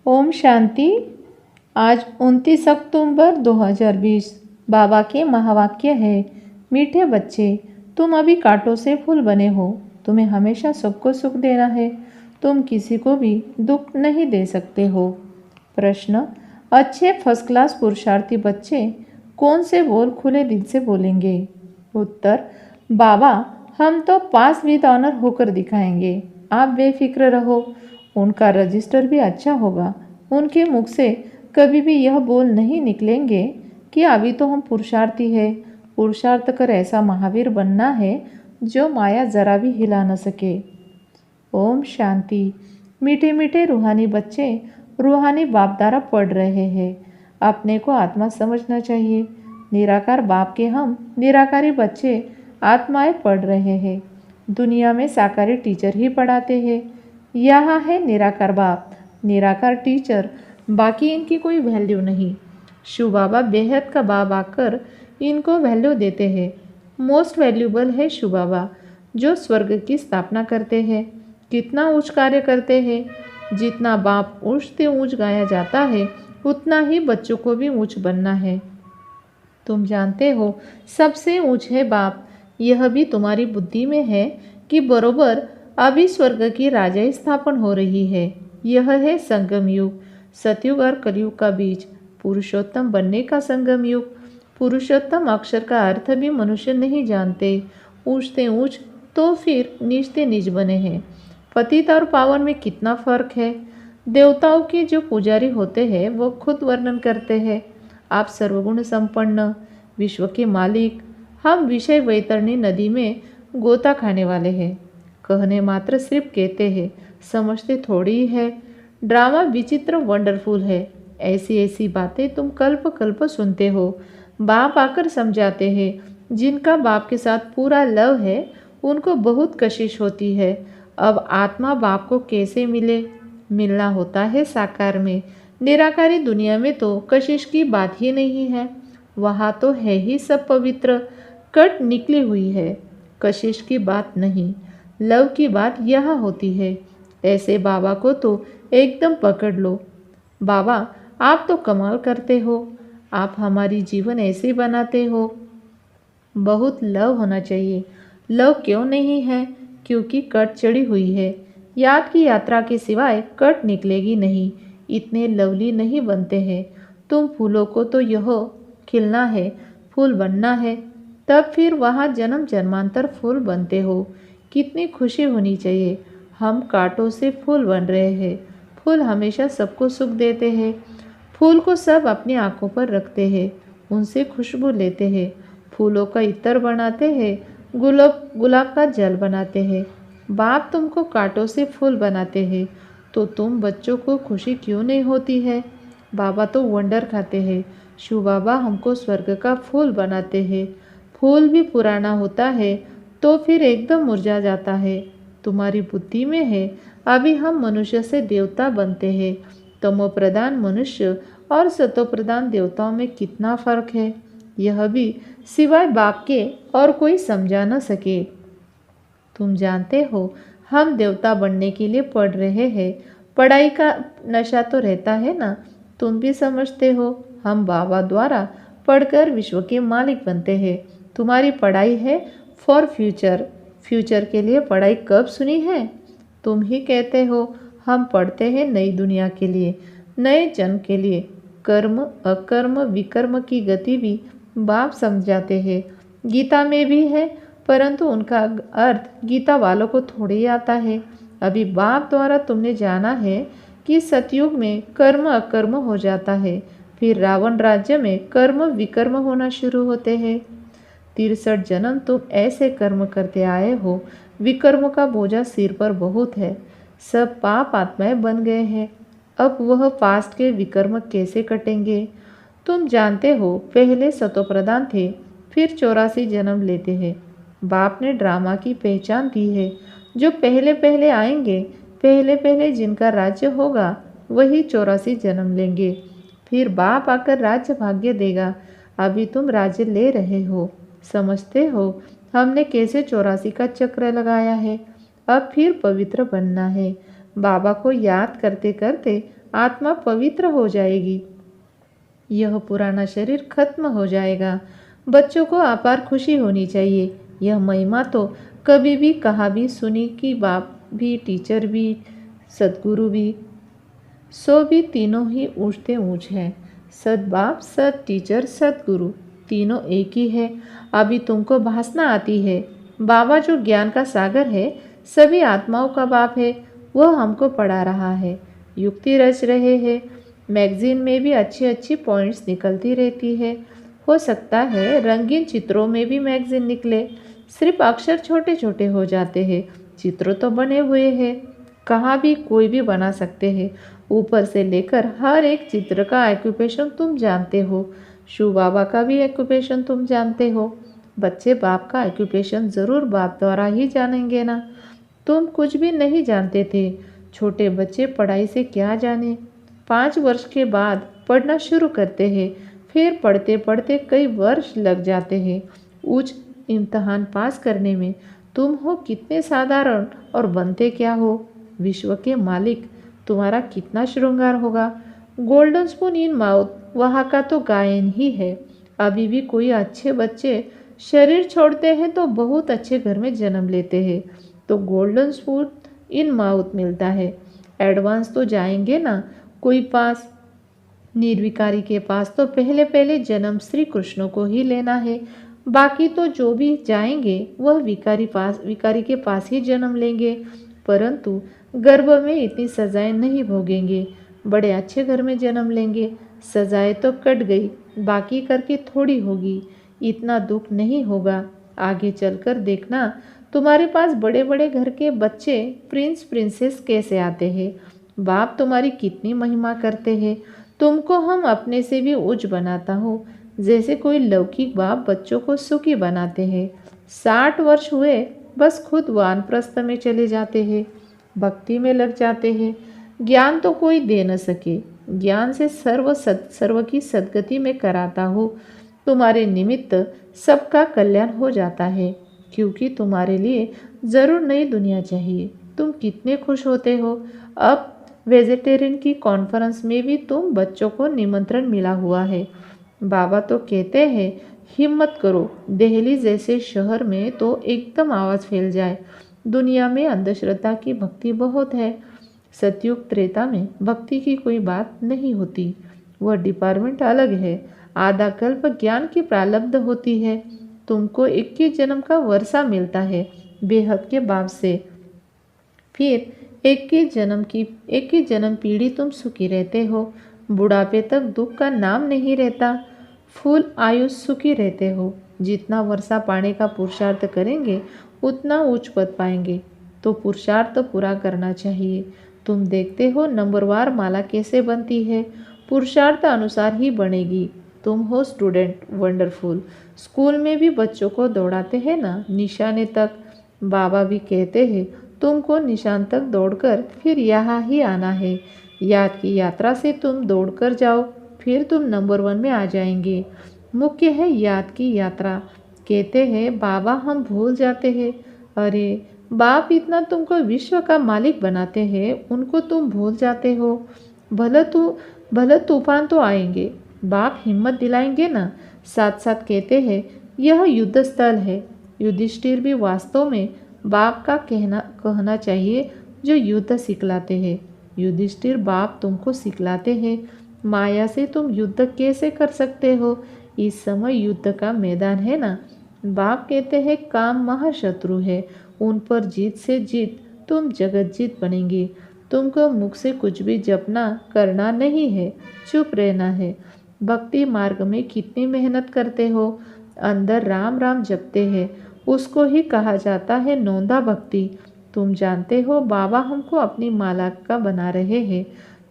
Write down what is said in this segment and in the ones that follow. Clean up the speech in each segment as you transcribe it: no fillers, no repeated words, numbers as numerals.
ओम शांति। आज 29 अक्टूबर 2020। बाबा के महावाक्य है, मीठे बच्चे, तुम अभी कांटों से फूल बने हो। तुम्हें हमेशा सबको सुख देना है। तुम किसी को भी दुख नहीं दे सकते हो। प्रश्न, अच्छे फर्स्ट क्लास पुरुषार्थी बच्चे कौन से बोल खुले दिल से बोलेंगे? उत्तर, बाबा, हम तो पास विद ऑनर होकर दिखाएंगे। आप बेफिक्र रहो। उनका रजिस्टर भी अच्छा होगा। उनके मुख से कभी भी यह बोल नहीं निकलेंगे कि अभी तो हम पुरुषार्थी हैं। पुरुषार्थ कर ऐसा महावीर बनना है जो माया जरा भी हिला न सके। ओम शांति। मीठे मीठे रूहानी बच्चे रूहानी बाप द्वारा पढ़ रहे हैं। अपने को आत्मा समझना चाहिए। निराकार बाप के हम निराकारी बच्चे आत्माएं पढ़ रहे हैं। दुनिया में साकारी टीचर ही पढ़ाते हैं। यहाँ है निराकार बाप, निराकार टीचर, बाकी इनकी कोई वैल्यू नहीं। शिव बाबा बेहद का बाप आकर इनको वैल्यू देते हैं। मोस्ट वैल्यूबल है शिव बाबा, जो स्वर्ग की स्थापना करते हैं। कितना ऊंच कार्य करते हैं। जितना बाप ऊंच से ऊंच गाया जाता है, उतना ही बच्चों को भी ऊंच बनना है। तुम जानते हो सबसे ऊंच है बाप। यह भी तुम्हारी बुद्धि में है कि बरोबर अभी स्वर्ग की राजाई स्थापन हो रही है। यह है संगम युग, सतयुग और कलयुग का बीच, पुरुषोत्तम बनने का संगम युग। पुरुषोत्तम अक्षर का अर्थ भी मनुष्य नहीं जानते। ऊंचते ऊंच तो फिर नीचते नीच बने हैं। पतित और पावन में कितना फर्क है। देवताओं के जो पुजारी होते हैं वो खुद वर्णन करते हैं, आप सर्वगुण संपन्न, विश्व के मालिक। हम विषय वैतरणी नदी में गोता खाने वाले हैं। कहने मात्र सिर्फ कहते हैं, समझते थोड़ी है। ड्रामा विचित्र वंडरफुल है। ऐसी ऐसी बातें तुम कल्प कल्प सुनते हो। बाप आकर समझाते हैं। जिनका बाप के साथ पूरा लव है उनको बहुत कशिश होती है। अब आत्मा बाप को कैसे मिले? मिलना होता है साकार में। निराकारी दुनिया में तो कशिश की बात ही नहीं है। वहाँ तो है ही सब पवित्र, कट निकली हुई है। कशिश की बात नहीं, लव की बात यहाँ होती है। ऐसे बाबा को तो एकदम पकड़ लो। बाबा, आप तो कमाल करते हो। आप हमारी जीवन ऐसे बनाते हो। बहुत लव होना चाहिए। लव क्यों नहीं है? क्योंकि कट चढ़ी हुई है। याद की यात्रा के सिवाय कट निकलेगी नहीं। इतने लवली नहीं बनते हैं। तुम फूलों को तो यह खिलना है, फूल बनना है, तब फिर वहाँ जन्म जन्मांतर फूल बनते हो। कितनी खुशी होनी चाहिए। हम कांटों से फूल बन रहे हैं। फूल हमेशा सबको सुख देते हैं। फूल को सब अपनी आंखों पर रखते हैं, उनसे खुशबू लेते हैं। फूलों का इत्र बनाते हैं, गुलाब का जल बनाते हैं। बाप तुमको कांटों से फूल बनाते हैं, तो तुम बच्चों को खुशी क्यों नहीं होती है? बाबा तो वंडर खाते हैं। शिव बाबा हमको स्वर्ग का फूल बनाते हैं। फूल भी पुराना होता है तो फिर एकदम मुरझा जाता है। तुम्हारी बुद्धि में है अभी हम मनुष्य से देवता बनते हैं। तमो प्रधान मनुष्य और सतो प्रधान देवताओं में कितना फर्क है, यह भी सिवाय बाप के और कोई समझा न सके। तुम जानते हो हम देवता बनने के लिए पढ़ रहे हैं। पढ़ाई का नशा तो रहता है ना, तुम भी समझते हो। हम बाबा द्वारा पढ़कर विश्व के मालिक बनते हैं। तुम्हारी पढ़ाई है फॉर फ्यूचर। फ्यूचर के लिए पढ़ाई कब सुनी है? तुम ही कहते हो। हम पढ़ते हैं नई दुनिया के लिए, नए जन्म के लिए। कर्म अकर्म विकर्म की गति भी बाप समझाते हैं। गीता में भी है, परंतु उनका अर्थ गीता वालों को थोड़ी आता है। अभी बाप द्वारा तुमने जाना है कि सतयुग में कर्म अकर्म हो जाता है, फिर रावण राज्य में कर्म विकर्म होना शुरू होते हैं। 63 जन्म तुम ऐसे कर्म करते आए हो। विकर्म का बोझा सिर पर बहुत है। सब पाप आत्माएं बन गए हैं। अब वह पास्ट के विकर्म कैसे कटेंगे? तुम जानते हो पहले सतोप्रधान थे, फिर 84 जन्म लेते हैं। बाप ने ड्रामा की पहचान दी है। जो पहले पहले आएंगे, पहले पहले जिनका राज्य होगा, वही 84 जन्म लेंगे। फिर बाप आकर राज्य भाग्य देगा। अभी तुम राज्य ले रहे हो। समझते हो हमने कैसे 84 का चक्र लगाया है। अब फिर पवित्र बनना है। बाबा को याद करते करते आत्मा पवित्र हो जाएगी। यह पुराना शरीर खत्म हो जाएगा। बच्चों को अपार खुशी होनी चाहिए। यह महिमा तो कभी भी कहा भी सुनी कि बाप भी, टीचर भी, सदगुरु भी, सो भी तीनों ही ऊंचते ऊंच हैं। सद बाप, सद टीचर, सदगुरु तीनों एक ही है। अभी तुमको भासना आती है। बाबा जो ज्ञान का सागर है, सभी आत्माओं का बाप है, वह हमको पढ़ा रहा है, युक्ति रच रहे हैं। मैगजीन में भी अच्छी अच्छी पॉइंट्स निकलती रहती है। हो सकता है रंगीन चित्रों में भी मैगजीन निकले, सिर्फ अक्षर छोटे छोटे हो जाते हैं, चित्र तो बने हुए हैं। कहाँ भी कोई भी बना सकते हैं। ऊपर से लेकर हर एक चित्र का ऑक्यूपेशन तुम जानते हो। शिव बाबा का भी ऑक्यूपेशन तुम जानते हो। बच्चे बाप का ऑक्यूपेशन ज़रूर बाप द्वारा ही जानेंगे ना। तुम कुछ भी नहीं जानते थे। छोटे बच्चे पढ़ाई से क्या जाने। 5 वर्ष के बाद पढ़ना शुरू करते हैं, फिर पढ़ते पढ़ते कई वर्ष लग जाते हैं उच्च इम्तहान पास करने में। तुम हो कितने साधारण और बनते क्या हो। विश्व के मालिक, तुम्हारा कितना श्रृंगार होगा। गोल्डन स्पून इन माउथ वहाँ का तो गायन ही है। अभी भी कोई अच्छे बच्चे शरीर छोड़ते हैं तो बहुत अच्छे घर में जन्म लेते हैं, तो गोल्डन स्पून इन माउथ मिलता है। एडवांस तो जाएंगे ना कोई पास। निर्विकारी के पास तो पहले पहले जन्म श्री कृष्ण को ही लेना है। बाकी तो जो भी जाएंगे वह विकारी के पास ही जन्म लेंगे, परंतु गर्भ में इतनी सजाएं नहीं भोगेंगे। बड़े अच्छे घर में जन्म लेंगे। सजाएं तो कट गई, बाकी करके थोड़ी होगी। इतना दुख नहीं होगा। आगे चलकर देखना, तुम्हारे पास बड़े बड़े घर के बच्चे प्रिंस प्रिंसेस कैसे आते हैं। बाप तुम्हारी कितनी महिमा करते हैं। तुमको हम अपने से भी उच्च बनाता हूँ, जैसे कोई लौकिक बाप बच्चों को सुखी बनाते हैं। 60 वर्ष हुए बस खुद वानप्रस्थ में चले जाते हैं, भक्ति में लग जाते हैं। ज्ञान तो कोई दे न सके। ज्ञान से सर्व की सदगति में कराता हूँ। तुम्हारे निमित्त सबका कल्याण हो जाता है, क्योंकि तुम्हारे लिए ज़रूर नई दुनिया चाहिए। तुम कितने खुश होते हो। अब वेजिटेरियन की कॉन्फ्रेंस में भी तुम बच्चों को निमंत्रण मिला हुआ है। बाबा तो कहते हैं हिम्मत करो। दिल्ली जैसे शहर में तो एकदम आवाज़ फैल जाए। दुनिया में अंधश्रद्धा की भक्ति बहुत है। सतयुग त्रेता में भक्ति की कोई बात नहीं होती, वह डिपार्टमेंट अलग है। आधा कल्प ज्ञान की प्रारब्ध होती है। तुमको 21 जन्म का वर्षा मिलता है बेहद के बाप से। फिर 21 जन्म पीढ़ी तुम सुखी रहते हो। बुढ़ापे तक दुख का नाम नहीं रहता। फुल आयुष सुखी रहते हो। जितना वर्षा पाने का पुरुषार्थ करेंगे उतना उच्च पद पाएंगे, तो पुरुषार्थ पूरा करना चाहिए। तुम देखते हो नंबरवार माला कैसे बनती है, पुरुषार्थ अनुसार ही बनेगी। तुम हो स्टूडेंट वंडरफुल। स्कूल में भी बच्चों को दौड़ाते हैं ना निशाने तक। बाबा भी कहते हैं तुमको निशान तक दौड़कर फिर यहाँ ही आना है। याद की यात्रा से तुम दौड़कर जाओ, फिर तुम नंबर 1 में आ जाएंगे। मुख्य है याद की यात्रा। कहते हैं बाबा हम भूल जाते हैं। अरे बाप इतना तुमको विश्व का मालिक बनाते हैं, उनको तुम भूल जाते हो। भले तूफान तो आएंगे, बाप हिम्मत दिलाएंगे ना। साथ साथ कहते हैं यह युद्ध स्थल है। युधिष्ठिर भी वास्तव में बाप का कहना चाहिए जो युद्ध सिखलाते हैं। युधिष्ठिर बाप तुमको सिखलाते हैं माया से तुम युद्ध कैसे कर सकते हो। इस समय युद्ध का मैदान है ना। बाप कहते हैं काम महाशत्रु है, उन पर जीत से जीत तुम जगत जीत बनेंगे। तुमको मुख से कुछ भी जपना करना नहीं है, चुप रहना है। भक्ति मार्ग में कितनी मेहनत करते हो। अंदर राम राम जपते हैं, उसको ही कहा जाता है नौंदा भक्ति। तुम जानते हो बाबा हमको अपनी माला का बना रहे हैं।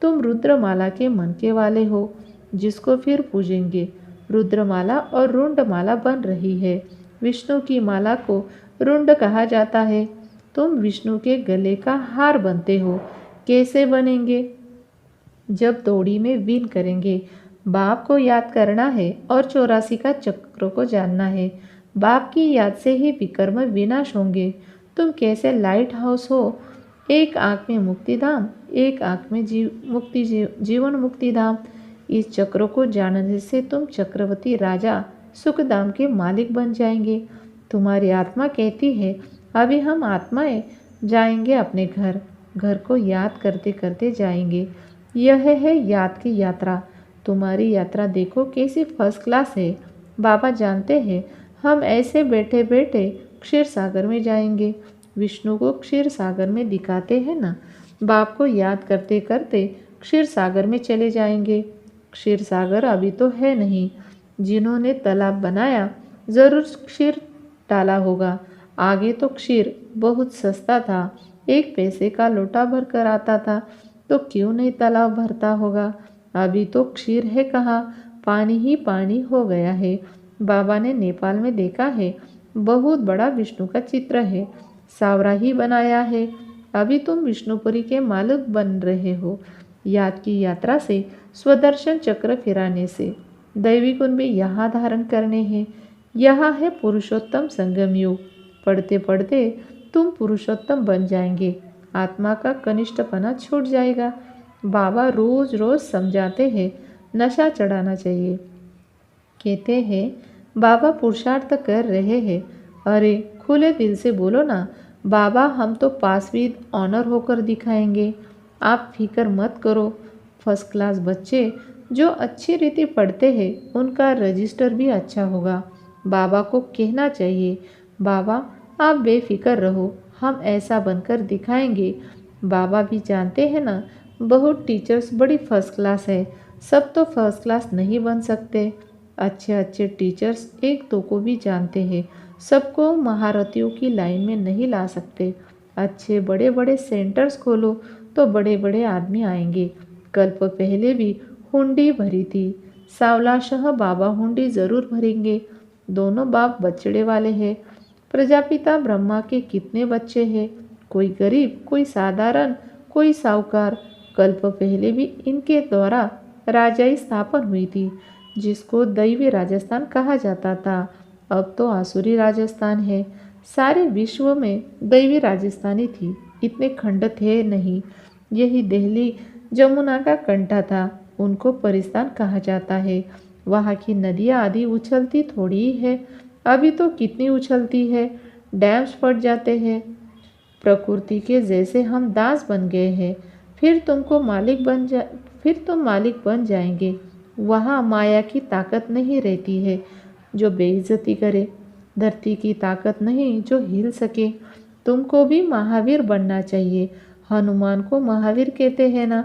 तुम रुद्रमाला के मन के वाले हो, जिसको फिर पूजेंगे। रुद्रमाला और रुंडमाला बन रही है। विष्णु की माला को रुंड कहा जाता है। तुम विष्णु के गले का हार बनते हो। कैसे बनेंगे? जब दौड़ी में विन करेंगे। बाप को याद करना है और 84 का चक्र को जानना है। बाप की याद से ही विकर्म विनाश होंगे। तुम कैसे लाइट हाउस हो, एक आँख में मुक्तिधाम, एक आँख में जीवन मुक्तिधाम। इस चक्र को जानने से तुम चक्रवर्ती राजा सुखधाम के मालिक बन जाएंगे। तुम्हारी आत्मा कहती है अभी हम आत्माएं जाएंगे अपने घर। घर को याद करते करते जाएंगे। यह है याद की यात्रा। तुम्हारी यात्रा देखो कैसी फर्स्ट क्लास है। बाबा जानते हैं हम ऐसे बैठे बैठे क्षीर सागर में जाएंगे। विष्णु को क्षीर सागर में दिखाते हैं ना। बाप को याद करते करते क्षीर सागर में चले जाएंगे। क्षीर सागर अभी तो है नहीं। जिन्होंने तालाब बनाया ज़रूर क्षीर डाला होगा। आगे तो क्षीर बहुत सस्ता था, 1 पैसे का लोटा भर कर आता था, तो क्यों नहीं तालाब भरता होगा। अभी तो क्षीर है कहाँ, पानी ही पानी हो गया है। बाबा ने नेपाल में देखा है, बहुत बड़ा विष्णु का चित्र है, सावरा ही बनाया है। अभी तुम विष्णुपुरी के मालिक बन रहे हो। याद की यात्रा से, स्वदर्शन चक्र फिराने से दैवी गुण भी यहाँ धारण करने हैं। यहाँ है पुरुषोत्तम संगम युग। पढ़ते पढ़ते तुम पुरुषोत्तम बन जाएंगे। आत्मा का कनिष्ठपना छूट जाएगा। बाबा रोज रोज समझाते हैं नशा चढ़ाना चाहिए। कहते हैं बाबा पुरुषार्थ कर रहे हैं। अरे खुले दिल से बोलो ना, बाबा हम तो पास विद ऑनर होकर दिखाएंगे। आप फिक्र मत करो। फर्स्ट क्लास बच्चे जो अच्छी रीति पढ़ते हैं उनका रजिस्टर भी अच्छा होगा। बाबा को कहना चाहिए बाबा आप बेफिक्र रहो, हम ऐसा बनकर दिखाएंगे। बाबा भी जानते हैं ना, बहुत टीचर्स बड़ी फर्स्ट क्लास है। सब तो फर्स्ट क्लास नहीं बन सकते। अच्छे अच्छे टीचर्स एक दो को भी जानते हैं, सबको महारथियों की लाइन में नहीं ला सकते। अच्छे बड़े बड़े सेंटर्स खोलो तो बड़े बड़े आदमी आएंगे। कल्प पहले भी हुंडी भरी थी। सावलाशाह बाबा हुंडी ज़रूर भरेंगे। दोनों बाप बछड़े वाले हैं। प्रजापिता ब्रह्मा के कितने बच्चे हैं, कोई गरीब, कोई साधारण, कोई साहूकार। कल्प पहले भी इनके द्वारा राजाई स्थापन हुई थी, जिसको दैवी राजस्थान कहा जाता था। अब तो आसुरी राजस्थान है। सारे विश्व में दैवी राजस्थानी थी, इतने खंड थे नहीं। यही दिल्ली जमुना का कंठा था, उनको परिस्तान कहा जाता है। वहाँ की नदियाँ आदि उछलती थोड़ी ही है, अभी तो कितनी उछलती है। डैम्स फट जाते हैं। प्रकृति के जैसे हम दास बन गए हैं। फिर तुम मालिक बन जाएंगे। वहाँ माया की ताकत नहीं रहती है जो बेइज्जती करे, धरती की ताकत नहीं जो हिल सके। तुमको भी महावीर बनना चाहिए। हनुमान को महावीर कहते हैं ना।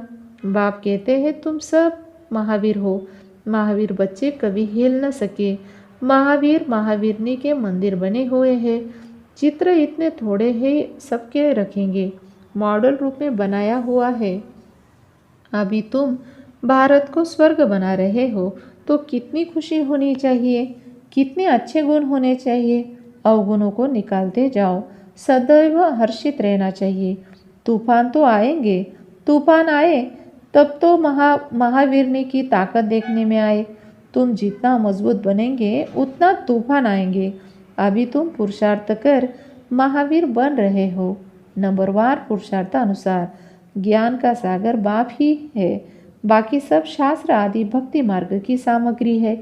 बाप कहते हैं तुम सब महावीर हो। महावीर बच्चे कभी हिल न सके। महावीर महावीरनी के मंदिर बने हुए हैं। चित्र इतने थोड़े ही सबके रखेंगे, मॉडल रूप में बनाया हुआ है। अभी तुम भारत को स्वर्ग बना रहे हो तो कितनी खुशी होनी चाहिए, कितने अच्छे गुण होने चाहिए। अवगुणों को निकालते जाओ, सदैव हर्षित रहना चाहिए। तूफान तो आएंगे, तूफान आए तब तो महावीरनी की ताकत देखने में आए। तुम जितना मजबूत बनेंगे उतना तूफान आएंगे। अभी तुम पुरुषार्थ कर महावीर बन रहे हो। नंबरवार पुरुषार्थ अनुसार ज्ञान का सागर बाप ही है। बाकी सब शास्त्र आदि भक्ति मार्ग की सामग्री है।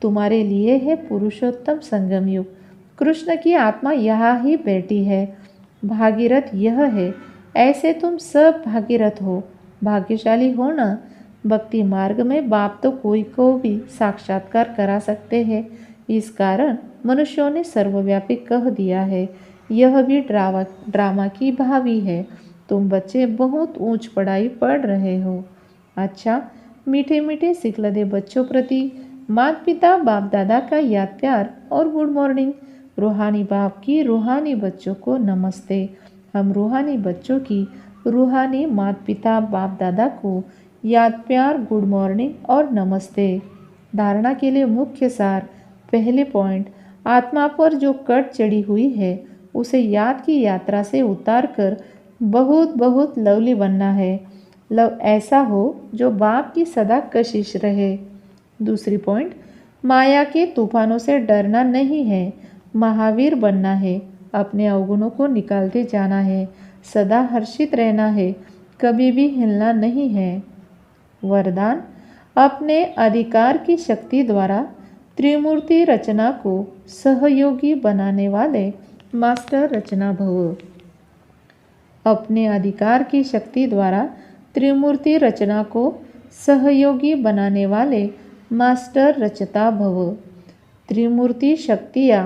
तुम्हारे लिए है पुरुषोत्तम संगम युग। कृष्ण की आत्मा यहाँ ही बैठी है। भागीरथ यह है। ऐसे तुम सब भागीरथ हो, भाग्यशाली हो ना। भक्ति मार्ग में बाप तो कोई को भी साक्षात्कार करा सकते हैं। इस कारण मनुष्यों ने सर्वव्यापी कह दिया है। यह भी ड्रामा की भावी है। तुम बच्चे बहुत ऊंच पढ़ाई पढ़ रहे हो। अच्छा, मीठे मीठे सिखलदे बच्चों प्रति माता पिता बाप दादा का याद प्यार और गुड मॉर्निंग। रूहानी बाप की रूहानी बच्चों को नमस्ते। हम रूहानी बच्चों की रूहानी माता पिता बाप दादा को याद प्यार, गुड मॉर्निंग और नमस्ते। धारणा के लिए मुख्य सार। पहले पॉइंट, आत्मा पर जो कट चढ़ी हुई है उसे याद की यात्रा से उतार कर बहुत बहुत लवली बनना है। लव ऐसा हो जो बाप की सदा कशिश रहे। दूसरी पॉइंट, माया के तूफानों से डरना नहीं है, महावीर बनना है। अपने अवगुणों को निकालते जाना है। सदा हर्षित रहना है, कभी भी हिलना नहीं है। वरदान: अपने अधिकार की शक्ति द्वारा त्रिमूर्ति रचना को सहयोगी बनाने वाले मास्टर रचना भव। अपने अधिकार की शक्ति द्वारा त्रिमूर्ति रचना को सहयोगी बनाने वाले मास्टर रचता भव। त्रिमूर्ति शक्तियाँ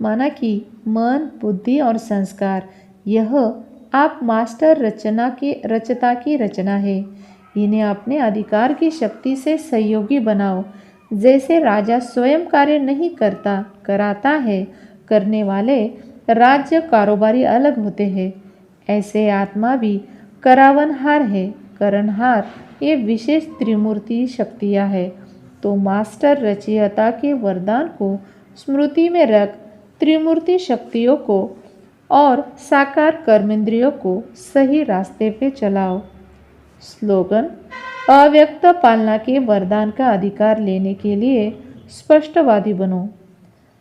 माना कि मन, बुद्धि और संस्कार, यह आप मास्टर रचता की रचना है। इन्हें अपने अधिकार की शक्ति से सहयोगी बनाओ। जैसे राजा स्वयं कार्य नहीं कराता है, करने वाले राज्य कारोबारी अलग होते हैं, ऐसे आत्मा भी करावनहार है। करणहार ये विशेष त्रिमूर्ति शक्तियाँ है। तो मास्टर रचयिता के वरदान को स्मृति में रख त्रिमूर्ति शक्तियों को और साकार कर्मेंद्रियों को सही रास्ते पे चलाओ। स्लोगन: अव्यक्त पालना के वरदान का अधिकार लेने के लिए स्पष्टवादी बनो।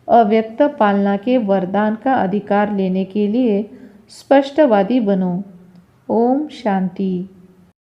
अव्यक्त पालना के वरदान का अधिकार लेने के लिए स्पष्टवादी बनो। ओम शांति।